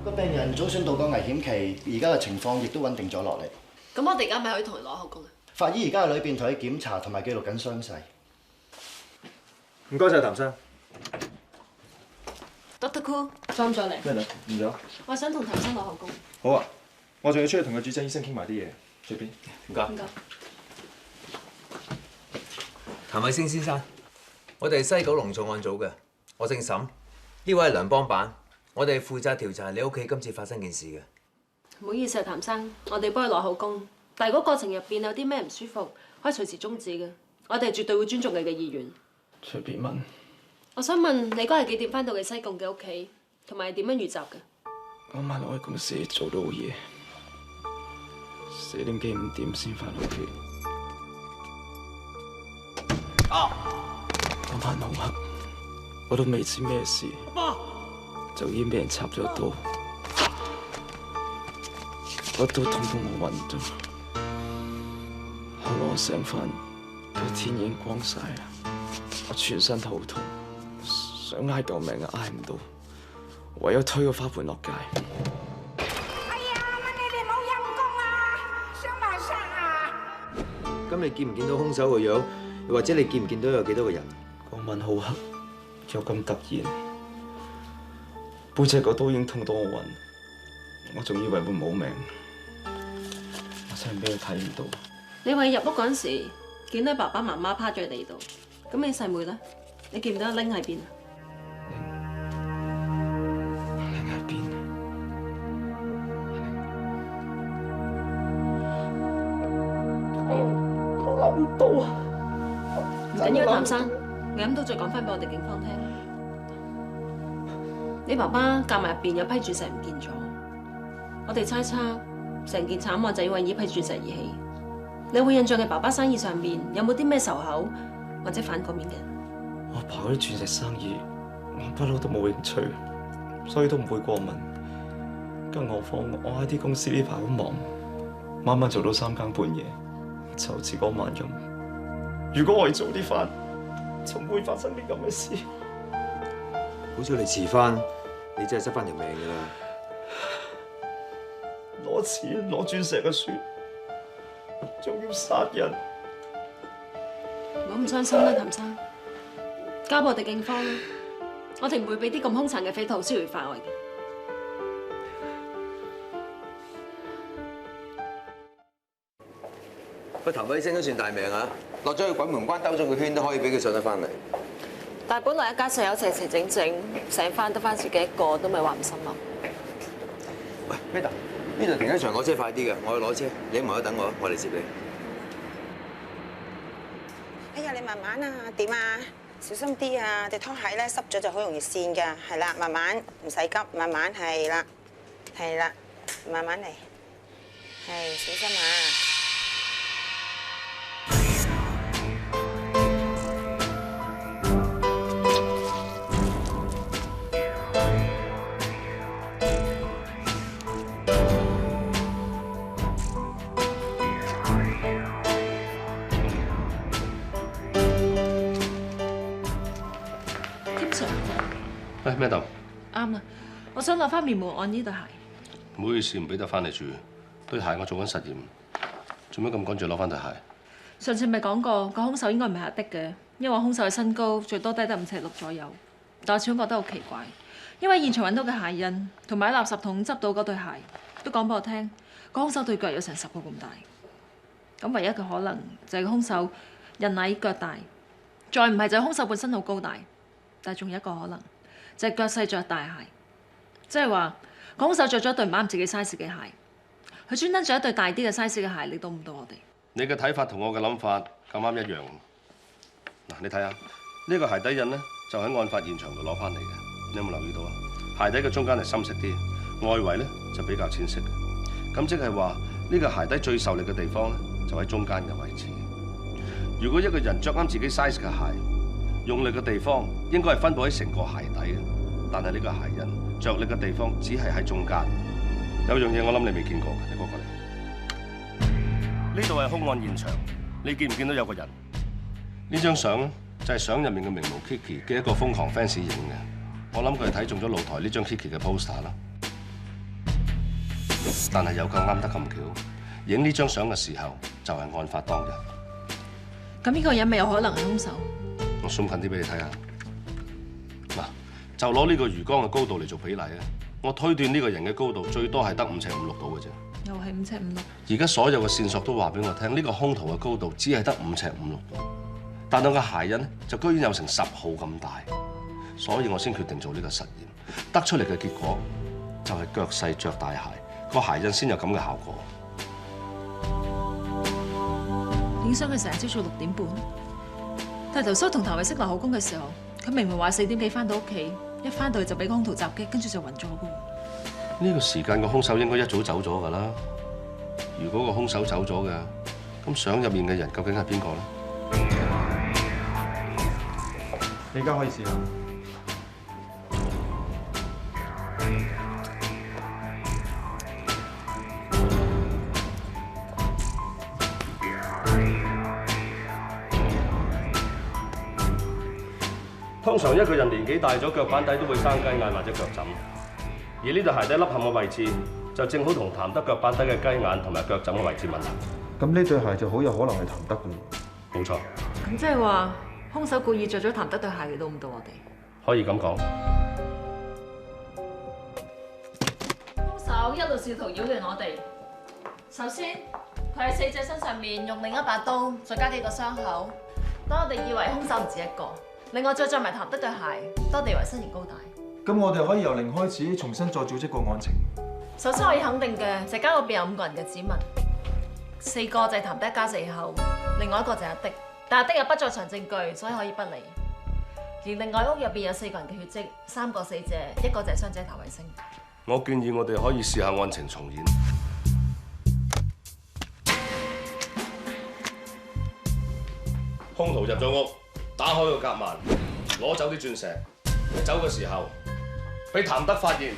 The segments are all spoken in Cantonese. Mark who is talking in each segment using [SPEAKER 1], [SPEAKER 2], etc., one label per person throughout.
[SPEAKER 1] 個病人早選度過危險期，而家嘅情況亦都穩定咗落嚟。
[SPEAKER 2] 咁我哋而家咪可以同佢攞口供啊？
[SPEAKER 1] 法醫而家喺裏邊同佢檢查同埋記錄緊傷勢。
[SPEAKER 3] 唔該晒，譚生。
[SPEAKER 2] Dr. Cool， 裝咗嚟。
[SPEAKER 3] 咩嚟？唔咗。
[SPEAKER 2] 我想同譚生攞口供。
[SPEAKER 3] 好啊，我仲要出去同個主診醫生傾埋啲嘢，隨便。唔該。
[SPEAKER 2] 唔該。
[SPEAKER 4] 譚偉星先生，我哋係西九龍重案組嘅，我姓沈，呢位係梁幫辦，我哋負責調查你屋企今次發生件事嘅。
[SPEAKER 2] 唔好意思啊，譚生，我哋幫佢攞口供，但係如果過程入邊有啲咩唔舒服，可以隨時終止嘅。我哋係絕對會尊重你嘅意願。
[SPEAKER 5] 隨便問。
[SPEAKER 2] 我想問你嗰日幾點翻到你西貢嘅屋企，同埋點樣遇襲嘅？
[SPEAKER 5] 嗰晚我喺公司做到好夜，4點幾5點先翻屋企。嗰晚好黑，我都未知咩事，就已經俾人插咗刀，我都痛到我暈咗。後來我醒翻，個天已經光晒啦，我全身頭痛，想嗌救命啊，嗌唔到，唯有推個花盆落街。
[SPEAKER 6] 哎呀，問你哋冇陰功啊，想埋殺啊！
[SPEAKER 4] 咁你見唔見到兇手個樣？又或者你見唔見到有幾多個人？
[SPEAKER 5] 嗰晚好黑，又咁突然，背脊個刀已經痛到我暈，我仲以為會冇命，我真係俾佢睇唔到。
[SPEAKER 2] 你話入屋嗰陣時，見到爸爸媽媽趴咗喺地度，咁你細妹咧？你見唔到阿玲喺邊啊？
[SPEAKER 5] 玲喺邊？我諗唔到啊！
[SPEAKER 2] 唔緊要，譚生，你諗到再講翻俾我哋警方聽。你爸爸夾埋入邊有批鑽石唔見咗，我哋猜測成件慘案就因為呢批鑽石而起。你會印象你爸爸生意上面有冇啲咩仇口或者反過面嘅人？
[SPEAKER 5] 我爸嗰啲鑽石生意，我不嬲都冇興趣，所以都唔會過問。更何況我喺啲公司呢排好忙，晚晚做到3更半夜，就好似嗰晚咁。如果我係早啲返，就唔會發生啲咁嘅事。
[SPEAKER 4] 好似你遲翻，你真係執翻條命㗎啦！
[SPEAKER 5] 攞錢攞鑽石嘅船，仲要殺人。
[SPEAKER 2] 唔好咁傷心啦，譚生，交俾我哋警方啦，我哋唔會俾啲咁兇殘嘅匪徒逍遙法外嘅。
[SPEAKER 4] 個譚偉星都算大命啊！落咗去鬼門關兜咗個圈都可以俾佢上得翻嚟。
[SPEAKER 2] 但係本來一家四口齊齊整整，醒翻得翻自己一個，都咪話唔心諗。
[SPEAKER 4] 喂 ，Meta，呢度停車場攞車快啲嘅，我去攞車，你喺門口等我嚟接你。
[SPEAKER 6] 哎呀，你慢慢啊，點啊？小心啲啊！隻拖鞋咧濕咗就好容易跣㗎，係啦，慢慢唔使急，慢慢係啦，係啦，慢慢嚟，係小心啊！
[SPEAKER 7] 喂，咩豆？
[SPEAKER 2] 啱啦，我想攞翻面門案呢對鞋。
[SPEAKER 7] 唔好意思，唔俾得翻你住。對鞋我做緊實驗，做咩咁趕住攞翻對鞋？
[SPEAKER 2] 上次咪講過，個兇手應該唔係阿的嘅，因為兇手嘅身高最多低得5尺6左右。但我始終覺得好奇怪，因為現場揾到嘅鞋印同埋喺垃圾桶執到嗰對鞋，都講俾我聽，個兇手對腳有成10個咁大。咁唯一嘅可能就係個兇手人矮腳大，再唔係就係兇手本身好高大。但係仲有一個可能，就係腳細着大鞋，即係話個兇手着咗一對唔啱自己 size 嘅鞋，佢專登着一對大啲嘅 size 嘅鞋嚟到唔到我哋。
[SPEAKER 7] 你嘅睇法同我嘅諗法咁啱一樣。嗱，你睇下呢個鞋底印咧，就喺案發現場度攞翻嚟嘅。你有冇留意到啊？鞋底嘅中間係深色啲，外圍咧就比較淺色嘅。咁即係話呢個鞋底最受力嘅地方咧，就喺中間嘅位置。如果一個人着啱自己 size 嘅鞋，用力嘅地方應該係分佈喺成個鞋底嘅，但係呢個鞋印着力嘅地方只係喺中間。有樣嘢我諗你未見過嘅，你過嚟。呢度係兇案現場，你見唔見到有個人？呢張相咧就係相入面嘅名模 Kiki 嘅一個瘋狂 fans 影嘅。我諗佢係睇中咗露台呢張 Kiki 嘅 poster 啦。但係又咁啱得咁巧，影呢張相嘅時候就係案發當日。
[SPEAKER 2] 咁呢個人咪有可能係兇手？
[SPEAKER 7] 我zoom近啲俾你睇下。嗱，就攞呢個魚缸嘅高度嚟做比例咧，我推斷呢個人嘅高度最多係得5尺5、6度嘅啫。
[SPEAKER 2] 又係5尺5、6。
[SPEAKER 7] 而家所有嘅線索都話俾我聽，呢個兇徒嘅高度只係得5尺5、6度，但係個鞋印咧就居然有成10號咁大，所以我先決定做呢個實驗。得出嚟嘅結果就係腳細着大鞋，個鞋印先有咁嘅效果。
[SPEAKER 2] 影相佢成日朝早6點半，但係頭先同譚慧星落口供嘅時候，佢明明話4點幾翻到屋企，一翻到去就俾個兇徒襲擊，跟住就暈咗嘅。
[SPEAKER 7] 呢個時間個兇手應該一早走咗㗎啦。如果個兇手走咗嘅，咁相入面嘅人究竟係邊個咧？
[SPEAKER 3] 你而家可以試下。
[SPEAKER 7] 通常一個人年紀大咗，腳板底都會生雞眼或者腳枕，而呢對鞋底凹陷嘅位置就正好同譚德腳板底嘅雞眼同埋腳枕嘅位置吻合。
[SPEAKER 3] 咁呢對鞋就好有可能係譚德㗎咯。
[SPEAKER 7] 冇錯，
[SPEAKER 2] 咁即係話兇手故意着咗譚德對鞋嚟到誤導我哋。
[SPEAKER 7] 可以咁講。
[SPEAKER 2] 兇手一路試圖擾亂我哋。首先，佢喺死者身上面用另一把刀，再加幾個傷口，當我哋以為兇手唔止一個。另外再着埋譚德對鞋，多地為身形高大。
[SPEAKER 3] 咁我哋可以由零開始，重新再組織個案情。
[SPEAKER 2] 首先可以肯定嘅，石間嗰邊有5個人嘅指紋，4個就係譚德一家4口，另外1個就係阿的。但阿的有不在場證據，所以可以不理。而另外屋入邊有4個人嘅血跡，3個死者，1個就係傷者譚慧星。
[SPEAKER 7] 我建議我哋可以試下案情重演。兇徒入咗屋，打開個夾萬，攞走啲鑽石。走嘅時候，俾譚德發現。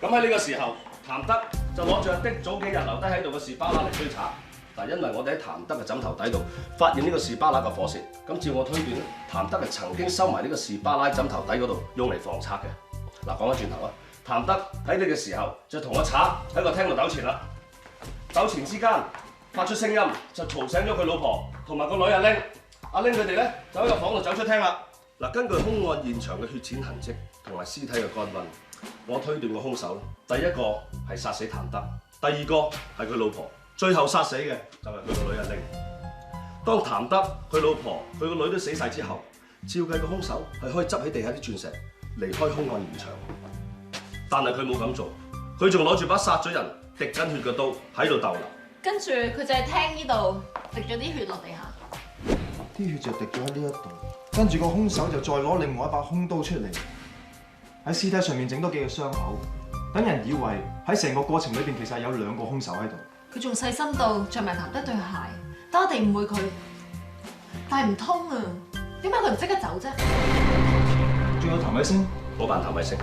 [SPEAKER 7] 咁喺呢個時候，譚德就攞住阿的早幾日留低喺度嘅士巴拿嚟追賊。但因為我哋喺譚德嘅枕頭底度發現呢個士巴拿嘅火舌，咁照我推斷咧，譚德係曾經收埋呢個士巴拿枕頭底嗰度用嚟防賊嘅。嗱，講翻轉頭啊，譚德喺呢個時候就同阿賊喺個廳度糾纏啦。糾纏之間發出聲音，就嘈醒咗佢老婆同埋個女阿玲。阿玲佢哋咧就喺個房度走出廳啦。嗱，根據兇案現場嘅血濺痕跡同埋屍體嘅乾溫，我推斷個兇手第一個係殺死譚德，第二個係佢老婆，最後殺死嘅就係佢個女阿玲。當譚德、佢老婆、佢個女都死晒之後，照計個兇手係可以執起地下啲鑽石離開兇案現場，但係佢冇咁做，佢仲攞住把殺咗人滴緊血嘅刀喺度逗留。
[SPEAKER 2] 跟住佢就係廳呢度滴咗啲血落地下。
[SPEAKER 3] 啲血就滴咗喺呢一度，跟住個兇手就再攞另外一把兇刀出嚟，喺屍體上面整多幾個傷口，等人以為喺成個過程裏邊其實係有2個兇手喺度。
[SPEAKER 2] 佢仲細心到着埋譚德對鞋，等我哋誤會佢。但係唔通啊，點解佢唔即刻走啫？
[SPEAKER 3] 仲有譚慧星，
[SPEAKER 7] 我扮譚慧星。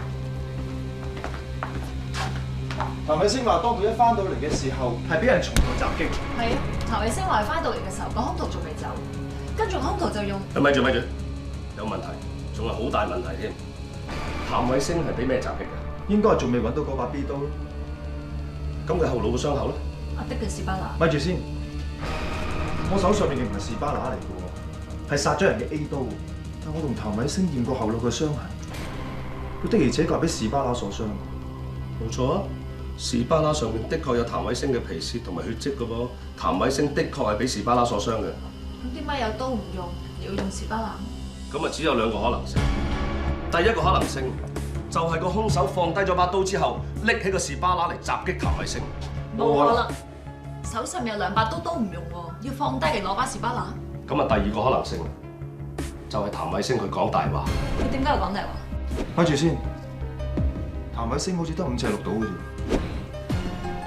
[SPEAKER 3] 譚慧星話：當佢一翻到嚟嘅時候，係俾人從後襲擊。
[SPEAKER 2] 係啊，譚慧星話翻到嚟嘅時候，個兇徒仲未走，跟住兇徒就用。
[SPEAKER 7] 咪住，有問題，仲係好大問題添。譚慧星係俾咩襲擊嘅？
[SPEAKER 3] 應該係仲未揾到嗰把 B 刀。
[SPEAKER 7] 咁佢後腦嘅傷口咧？
[SPEAKER 2] 阿的嘅士巴拿。
[SPEAKER 3] 咪住先，我手上面嘅唔係士巴拿嚟嘅喎，係殺咗人嘅 A 刀。但我同譚慧星驗過後腦嘅傷痕，佢的而且確係俾士巴拿所傷。
[SPEAKER 7] 冇錯啊，士巴拿上面的確有譚慧星嘅皮屑同埋血跡嘅噃。譚慧星的確係俾士巴拿所傷嘅。
[SPEAKER 2] 咁點解有刀唔用，要用士巴拿？
[SPEAKER 7] 咁啊，只有2個可能性。第一個可能性就係個兇手放低咗把刀之後，拎起個士巴拿嚟襲擊譚慧星。
[SPEAKER 2] 冇可能，手上面有2把刀都唔用喎，要放低嚟攞把士巴拿。
[SPEAKER 7] 咁啊，第2個可能性就係譚慧星佢講大話。
[SPEAKER 2] 佢點解要講大話？
[SPEAKER 3] 咪住先，譚慧星好似得5尺6度嘅啫。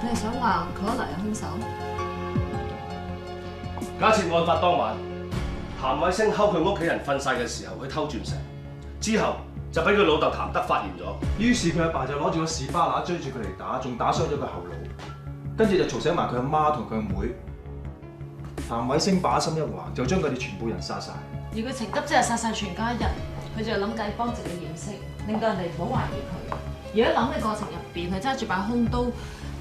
[SPEAKER 2] 你係想話佢可能係兇手？
[SPEAKER 7] 假設案發當晚，譚慧星睺佢屋企人瞓晒嘅時候去偷鑽石，之後就俾佢老豆譚德發現咗。於是佢阿爸就攞住個士巴拿追住佢嚟打，仲打傷咗佢後腦，跟住就嘈醒埋佢阿媽同佢阿妹。譚慧星把心一橫，就將佢哋全部人殺晒。
[SPEAKER 2] 而佢情急之下殺晒全家人，佢就諗計幫自己掩飾，令到人哋唔好懷疑佢。而喺諗嘅過程入邊，佢揸住把兇刀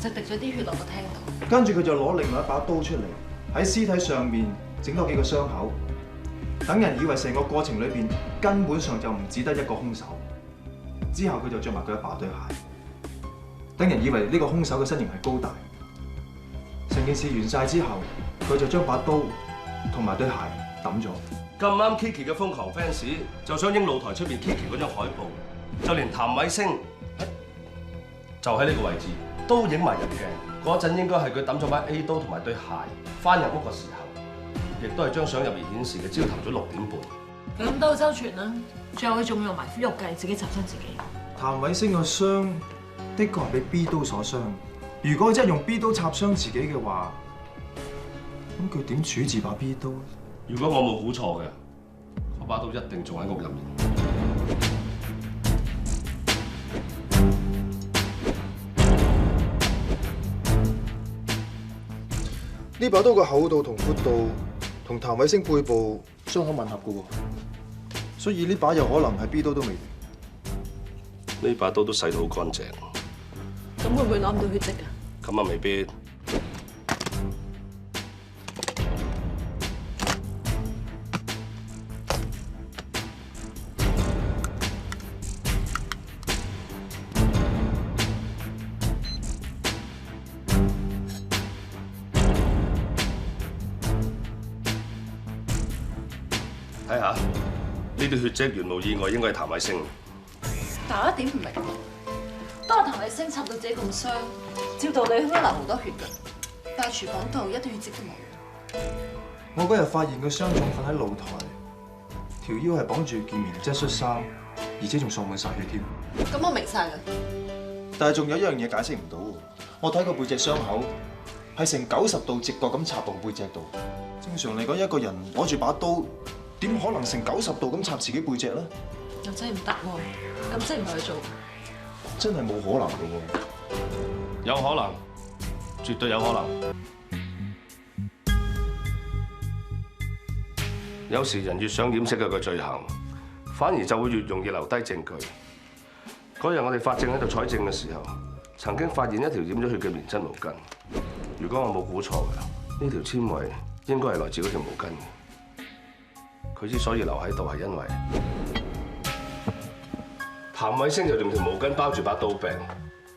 [SPEAKER 2] 就滴咗啲血落個廳度。
[SPEAKER 3] 跟住佢就攞另外一把刀出嚟，喺屍體上面整多幾個傷口，等人以為成個過程裏邊根本上就唔只得一個兇手。之後佢就着埋佢一把對鞋，等人以為呢個兇手嘅身形係高大。成件事完晒之後，佢就將把刀同埋對鞋抌咗。
[SPEAKER 7] 咁啱 Kiki 嘅瘋狂 fans 就想影露台出邊 Kiki 嗰張海報，就連譚偉星就喺呢個位置都影埋入鏡。嗰陣應該係佢抌咗把 A 刀同埋對鞋翻入屋嘅時候，亦都係張相入面顯示嘅朝頭早6點半。
[SPEAKER 2] 佢咁都好周全啦，最後佢仲用埋苦肉計自己插傷自己。
[SPEAKER 3] 譚偉星個傷的確係被 B 刀所傷。如果佢真係用 B 刀插傷自己嘅話，咁佢點處置把 B 刀？
[SPEAKER 7] 如果我冇估錯嘅，嗰把刀一定仲喺屋入面。
[SPEAKER 3] 呢把刀嘅厚度同闊度同譚偉星背部傷口吻合嘅喎，所以呢把有可能係 B 刀都未定。
[SPEAKER 7] 呢把刀都洗到好乾淨。
[SPEAKER 2] 咁會唔會攞唔到血跡啊？
[SPEAKER 7] 咁啊，未必。睇下，呢啲血跡原無意外應該係譚偉星。
[SPEAKER 2] 但我一點唔明，當我譚偉星插到自己咁傷，照道理應該流好多血㗎，但係廚房度一啲血跡都冇。
[SPEAKER 3] 我嗰日發現佢傷重瞓喺露台，條腰係綁住件棉質恤衫，而且仲掃滿晒血添。
[SPEAKER 2] 咁我明晒啦。
[SPEAKER 3] 但係仲有一樣嘢解釋唔到，我睇個背脊傷口係成90度直角咁插到背脊度。正常嚟講，一個人攞住把刀，點可能成90度咁插自己背脊咧？
[SPEAKER 2] 又真係唔得喎，咁即係唔係佢做？
[SPEAKER 3] 真係冇可能嘅喎。
[SPEAKER 7] 有可能，絕對有可能。有時人越想掩飾一個罪行，反而就會越容易留低證據。嗰日我哋法證喺度採證嘅時候，曾經發現一條染咗血嘅棉質毛巾。如果我冇估錯嘅，呢條纖維應該係來自嗰條毛巾嘅。佢之所以留喺度係因為譚偉星就用條毛巾包住把刀柄，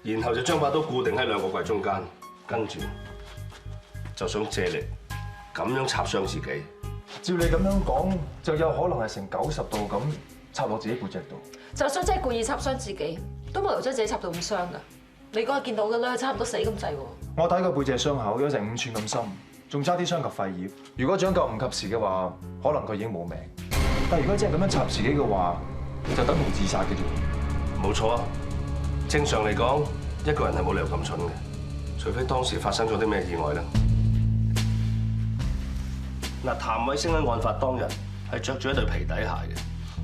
[SPEAKER 7] 然後就將把刀固定喺兩個櫃中間，跟住就想借力咁樣插傷自己。
[SPEAKER 3] 照你咁樣講，就有可能係成90度咁插落自己背脊度。
[SPEAKER 2] 就算真係故意插傷自己，都冇理由將自己插到咁傷㗎。你嗰日見到嘅咧，差唔多死咁滯喎。
[SPEAKER 3] 我睇個背脊傷口有成5寸咁深，仲差啲傷及肺葉。如果搶救唔及時嘅話，可能佢已經冇命。但如果真係咁樣插自己嘅話，就等同自殺嘅啫。
[SPEAKER 7] 冇錯啊！正常嚟講，一個人係冇理由咁蠢嘅，除非當時發生咗啲咩意外啦。嗱，譚偉星喺案發當日係着住一對皮底鞋嘅，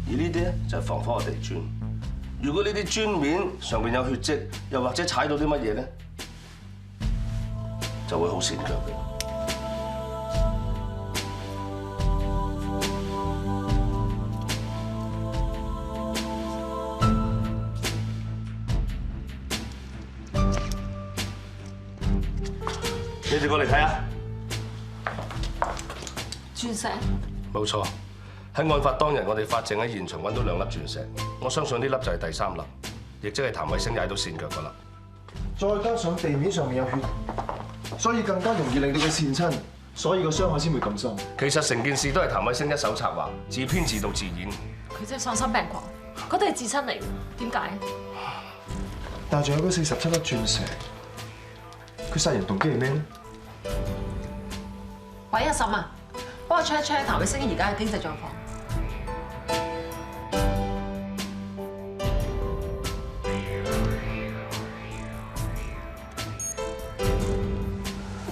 [SPEAKER 7] 而呢啲咧就係防火嘅地磚。如果呢啲磚面上面有血跡，又或者踩到啲乜嘢咧，就會好跣腳嘅。你哋過嚟睇下，
[SPEAKER 2] 鑽石。
[SPEAKER 7] 冇錯。喺案發當日，我哋法證喺現場揾到2粒鑽石，我相信呢粒就係第3粒，亦即係譚偉星踩到跣腳嗰粒。
[SPEAKER 3] 再加上地面上面有血，所以更加容易令到佢跣親，所以個傷口先會咁深。
[SPEAKER 7] 其實成件事都係譚偉星一手策劃，自編自導自演。
[SPEAKER 2] 佢真係喪心病狂，嗰啲係自親嚟嘅，點解？
[SPEAKER 3] 但係仲有嗰47粒鑽石，佢殺人動機係咩咧？
[SPEAKER 2] 喂，阿嬸啊，幫我 check 一 check 譚偉星而家嘅經濟狀況。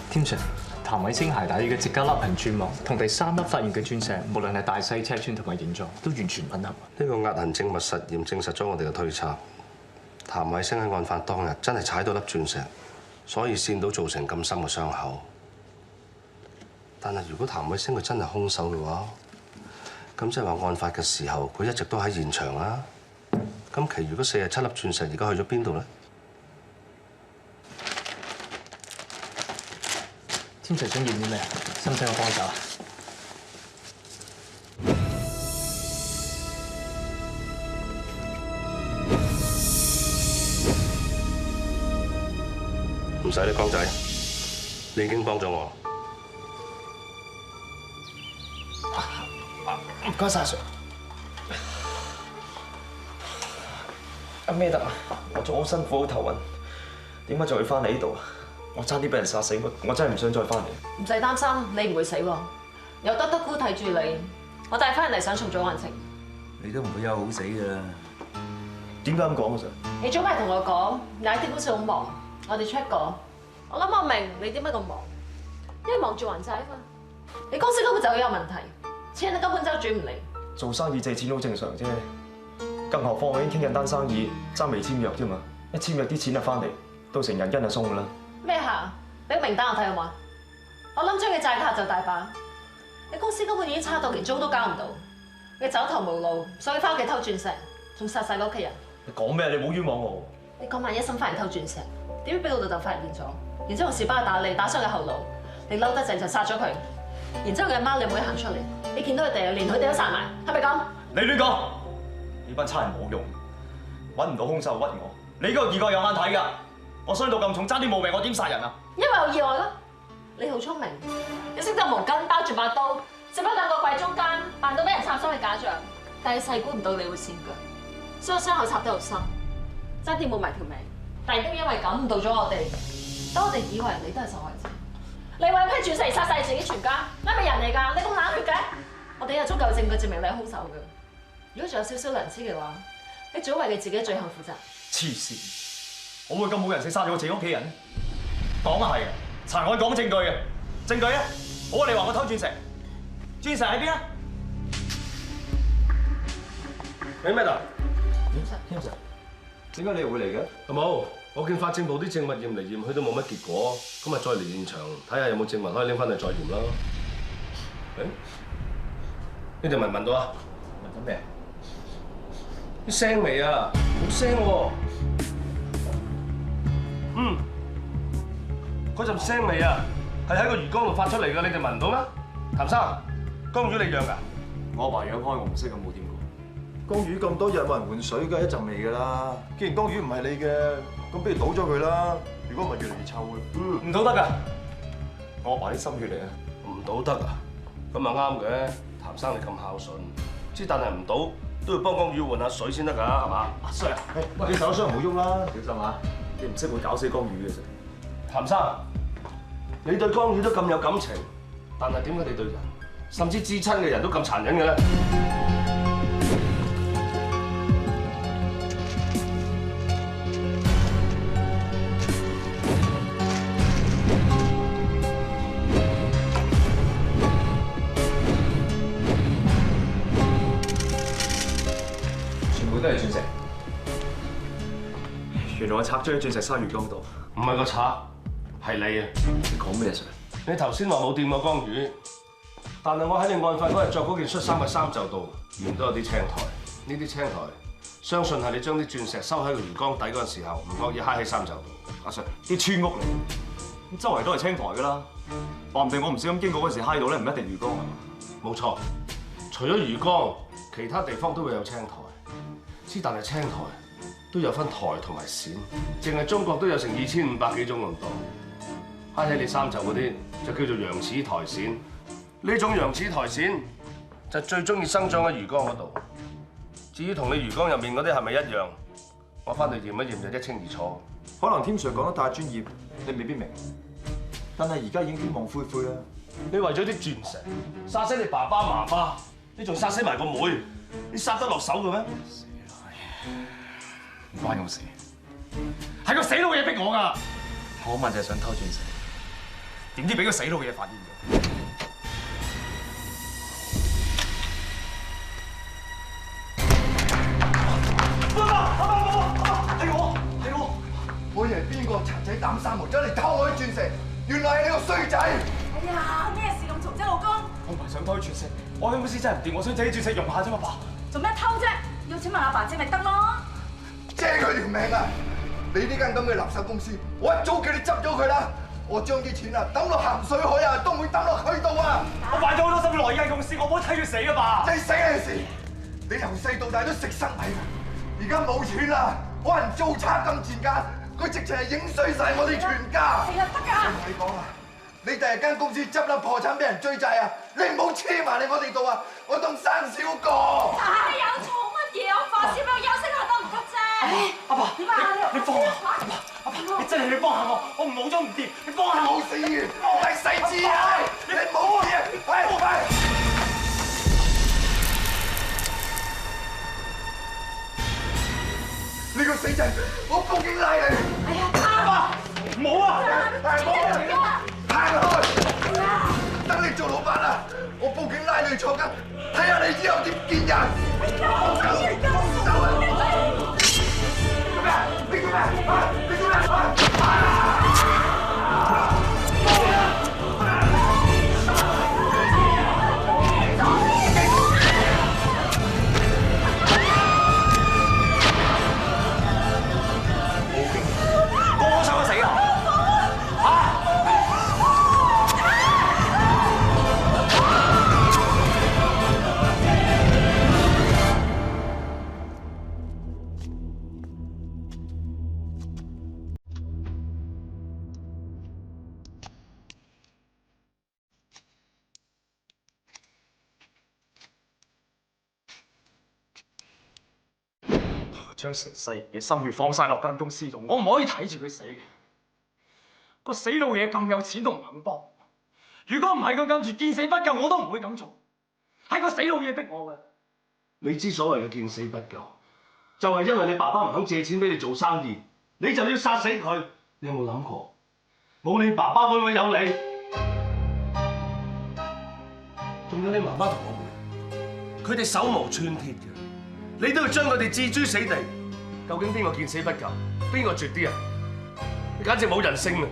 [SPEAKER 5] 天 Sir，譚偉星鞋帶嘅直交凹痕鑽網同第3粒發現嘅鑽石，無論係大細尺寸同埋形狀，都完全吻合。
[SPEAKER 7] 呢個壓痕證物實驗證實咗我哋嘅推測，譚偉星喺案發當日真係踩到粒鑽石，所以跣到造成咁深嘅傷口。但係如果譚偉星佢真係兇手嘅話，咁即係話案發嘅時候佢一直都喺現場啦。咁其餘嗰47粒鑽石而家去咗邊度咧？
[SPEAKER 3] 天隨想要啲咩？使唔使我幫手啊？
[SPEAKER 7] 唔使啦，江仔，你已經幫咗我。
[SPEAKER 3] 唔該晒 Sir。阿咩得啊？我做好辛苦，好頭暈，點解仲要翻嚟呢度啊？我差啲俾人殺死，我真係唔想再翻嚟。
[SPEAKER 2] 唔使擔心，你唔會死喎，有德姑睇住你，我帶翻嚟想重組案情。
[SPEAKER 4] 你都唔會有好死㗎啦。
[SPEAKER 3] 點解咁講啊 Sir？
[SPEAKER 2] 你早排同我講，IT公司好忙，我哋 check 過，我諗我明你點解咁忙，因為忙住還債啊嘛。你公司根本就好有問題，錢你根本周轉唔嚟。
[SPEAKER 3] 做生意借錢好正常啫，更何況我已經傾緊單生意，爭未簽約啫嘛。一簽約啲錢就翻嚟，到成人因就鬆㗎啦。
[SPEAKER 2] 咩客？俾名單我睇好嘛？我諗將嘅債客就大把。你公司根本已經差到連租都交唔到，你走投無路，所以翻屋企偷鑽石，仲殺晒你屋企人。
[SPEAKER 3] 你講咩？你冇冤枉我。
[SPEAKER 2] 你講萬一心翻嚟偷鑽石，點知俾老豆就發現咗，然之後用士巴打你，打傷佢後腦，你嬲得滯就殺咗佢，然之後佢阿媽你妹行出嚟，你見到佢哋連佢哋都殺埋，係咪咁？
[SPEAKER 3] 你亂講！呢班差人冇用，揾唔到兇手屈我。你嗰個二個有眼睇㗎，我傷到咁重，爭啲冇命，我點殺人啊？
[SPEAKER 2] 因為有意外咯。你好聰明，你識得毛巾包住把刀，食喺兩個櫃中間，扮到俾人插傷嘅假象，但係細估唔到你會跣腳，所以傷口插得好深，爭啲冇埋條命。但係都因為咁誤導咗我哋，當我哋以為你都係受害者，你為批鑽石殺晒自己全家，你係咪人嚟㗎？你咁冷血嘅？我哋有足夠證據證明你係兇手㗎。如果仲有少少良知嘅話，你早為你自己嘅罪行負責。
[SPEAKER 3] 黐線！我會咁冇人性殺咗我自己屋企人？講係啊，查案講證據嘅，證據啊！好啊，你話我偷鑽石，鑽石喺邊啊？
[SPEAKER 7] 你咩啊？
[SPEAKER 3] 天 Sir， 點解你又會嚟嘅？
[SPEAKER 7] 冇，我見法證部啲證物驗嚟驗去都冇乜結果，咁咪再嚟現場睇下有冇證物可以拎翻嚟再驗啦。誒，你哋聞唔聞到啊？
[SPEAKER 3] 聞緊咩？
[SPEAKER 7] 啲腥味啊，好腥喎！嗰陣腥味啊，係喺個魚缸度發出嚟㗎，你哋聞唔到咩？譚生，江魚你養㗎？
[SPEAKER 3] 我阿爸養開，我唔識，我冇掂過。江魚咁多日冇人換水，梗係一陣味㗎啦。既然江魚唔係你嘅，咁不如倒咗佢啦。如果唔係越嚟越臭嘅。唔倒得㗎，我阿爸啲心血嚟啊！
[SPEAKER 7] 唔倒得啊？咁啊啱嘅，譚生你咁孝順，之但係唔倒都要幫江魚換下水先得㗎，係嘛？
[SPEAKER 3] 阿 Sir，你手傷唔好喐啦，小心啊！你唔識會搞死江魚嘅啫。
[SPEAKER 7] 譚生，你對江魚都咁有感情，但係點解你對人，甚至至親嘅人都咁殘忍嘅咧？
[SPEAKER 3] 全部都係鑽石。原來我拆咗啲鑽石沙魚缸度。
[SPEAKER 7] 唔係個賊，係你啊！
[SPEAKER 3] 你講咩 Sir？
[SPEAKER 7] 你頭先話冇掂過江魚，但係我喺你案發嗰日着嗰件恤衫嘅衫袖度，驗到有啲青苔。呢啲青苔，相信係你將啲鑽石收喺個魚缸底嗰陣時候，唔覺意揩喺衫袖度。阿 Sir，
[SPEAKER 3] 啲村屋嚟，咁周圍都係青苔㗎啦。話唔定我唔小心經過嗰時揩到咧，唔一定魚缸係嘛？
[SPEAKER 7] 冇錯，除咗魚缸，其他地方都會有青苔。之但係青苔都有分苔同埋蘚，淨係中國都有成2500幾種咁多。揩喺你衫袖嗰啲就叫做羊齒苔蘚。呢種羊齒苔蘚就最中意生長喺魚缸嗰度。至於同你魚缸入面嗰啲係咪一樣，我翻去驗一驗就一清二楚。
[SPEAKER 3] 可能天 Sir 講得太專業，你未必明。但係而家已經天網恢恢啦。
[SPEAKER 7] 你為咗啲鑽石殺死你爸爸媽媽，你仲殺死埋個妹，你殺得落手嘅咩？
[SPEAKER 3] 唔關我事，係個死佬嘅嘢逼我㗎。我問就係想偷鑽石，點知俾個死佬嘅嘢發現咗。係我！
[SPEAKER 8] 我以為邊個賊仔膽生毛走嚟偷我啲鑽石，原來係你個衰仔！
[SPEAKER 9] 哎呀，咩事咁嘈啫，老公？
[SPEAKER 3] 我唔係想偷啲鑽石，我間公司真係唔掂，我想借啲鑽石用下啫嘛，爸。
[SPEAKER 9] 做咩偷啫？要錢問阿爸借咪得咯？
[SPEAKER 8] 借佢條命啊！你呢間咁嘅垃圾公司，我一早叫你執咗佢啦！我將啲錢啊抌落鹹水海啊，都唔會抌落佢度啊！
[SPEAKER 5] 我買咗好多心落呢間公司，我唔可以睇佢死啊嘛！
[SPEAKER 8] 你死嘅事，你由細到大都食生米㗎，而家冇錢啦，可能做賊咁賤格，佢直情係影衰晒我哋全家。
[SPEAKER 9] 係啊，得㗎。
[SPEAKER 8] 我同你講啊，你第日間公司執笠破產俾人追債啊，你唔好黐埋嚟我哋度啊，我當生小哥。
[SPEAKER 9] 你有錯乜嘢？我發燒，俾我休息下得唔得啫？
[SPEAKER 5] 阿爸，
[SPEAKER 9] 點啊？
[SPEAKER 5] 你幫我，阿爸，你真係要幫下我，我唔好咗唔掂，你幫下我。
[SPEAKER 8] 冇事，我係細知啊，你冇嘢，係。你個死仔，我報警拉你！
[SPEAKER 9] 哎呀，阿爸，
[SPEAKER 5] 唔好啊！
[SPEAKER 8] 係冇啊！行開！等你做老闆啦，我報警拉你去坐監，睇下你之後點見人！走啊！做咩？你做咩？你做咩？
[SPEAKER 5] 我想我死啊！將成世人嘅心血放晒落間公司度，我唔可以睇住佢死嘅。個死老嘢咁有錢都唔肯幫，如果唔係佢跟住見死不救，我都唔會咁做。係個死老嘢逼我嘅。
[SPEAKER 7] 你之所謂嘅見死不救，就係因為你爸爸唔肯借錢俾你做生意，你就要殺死佢。你有冇諗過？冇你爸爸會唔會有你？仲有你媽媽同我妹，佢哋手無寸鐵嘅，你都要將佢哋置諸死地。究竟邊個見死不救，邊個絕啲啊？你簡直冇人性啊！